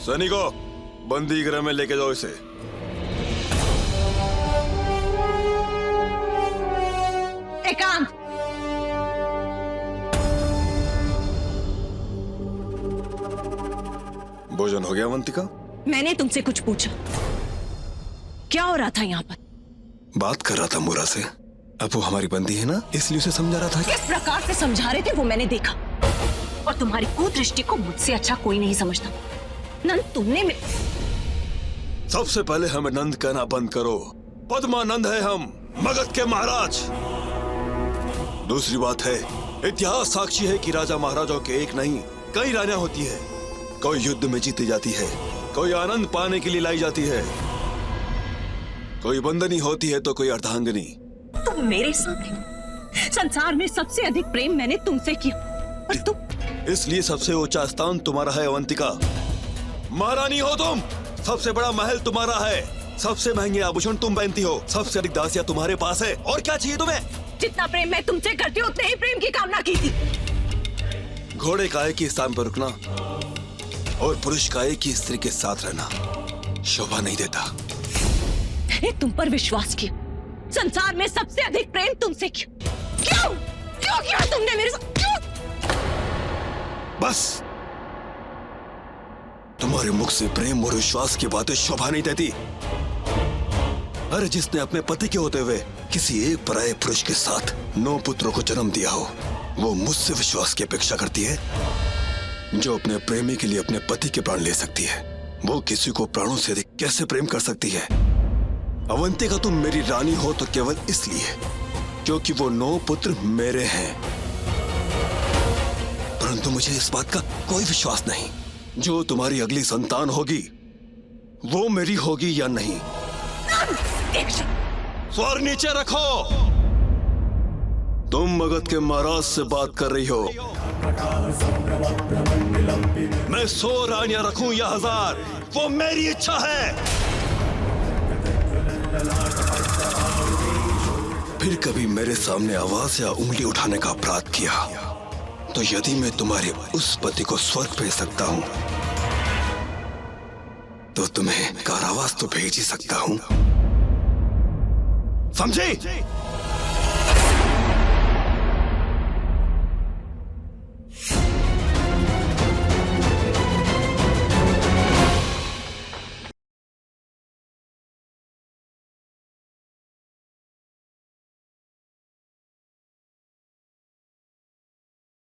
सैनिकों, बंदी गृह में लेके जाओ इसे। एकांत, भोजन हो गया अवंतिका? मैंने तुमसे कुछ पूछा, क्या हो रहा था यहाँ पर? बात कर रहा था मुरा से। अब वो हमारी बंदी है ना, इसलिए उसे समझा रहा था। किस प्रकार से समझा रहे थे वो मैंने देखा, और तुम्हारी कुदृष्टि को मुझसे अच्छा कोई नहीं समझता। नंद, तुमने सबसे पहले हमें नंद कहना बंद करो। पद्मानंद है हम, मगध के महाराज। दूसरी बात है, इतिहास साक्षी है कि राजा महाराजाओं के एक नहीं कई रानियां होती है। कोई युद्ध में जीती जाती है, कोई आनंद पाने के लिए लाई जाती है, कोई बंदनी होती है तो कोई अर्धांगिनी। तुम मेरे सामने, संसार में सबसे अधिक प्रेम मैंने तुमसे किया, और तुम। इसलिए सबसे ऊंचा स्थान तुम्हारा है अवंतिका। महारानी हो तुम, सबसे बड़ा महल तुम्हारा है, सबसे महंगे आभूषण तुम पहनती हो, सबसे अधिक दासियां तुम्हारे पास है। और क्या चाहिए तुम्हें? जितना प्रेम मैं तुमसे करती हूँ उतने ही प्रेम की कामना की थी। घोड़े का एक ही स्थान पर रुकना और पुरुष का एक ही स्त्री के साथ रहना शोभा नहीं देता। मैंने तुम पर विश्वास किया, संसार में सबसे अधिक प्रेम तुमसे किया। क्यों क्यों किया तुमने मेरे साथ? क्यों? बस तुम्हारे मुख से प्रेम और विश्वास की बातें शोभा नहीं देती। अरे जिसने अपने पति के होते हुए किसी एक पराये पुरुष के साथ 9 पुत्रों को जन्म दिया हो, वो मुझसे विश्वास की अपेक्षा करती है। जो अपने प्रेमी के लिए अपने पति के प्राण ले सकती है, वो किसी को प्राणों से अधिक कैसे प्रेम कर सकती है? अवंतिका, तुम मेरी रानी हो तो केवल इसलिए क्योंकि वो 9 पुत्र मेरे हैं। परंतु मुझे इस बात का कोई विश्वास नहीं, जो तुम्हारी अगली संतान होगी वो मेरी होगी या नहीं। स्वर नीचे रखो। तुम मगध के महाराज से बात कर रही हो। मैं 100 रानियां रखूं या 1000, वो मेरी इच्छा है। फिर कभी मेरे सामने आवाज या उंगली उठाने का अपराध किया तो यदि मैं तुम्हारे उस पति को स्वर्ग भेज सकता हूं तो तुम्हें कारावास तो भेज ही सकता हूं, समझे?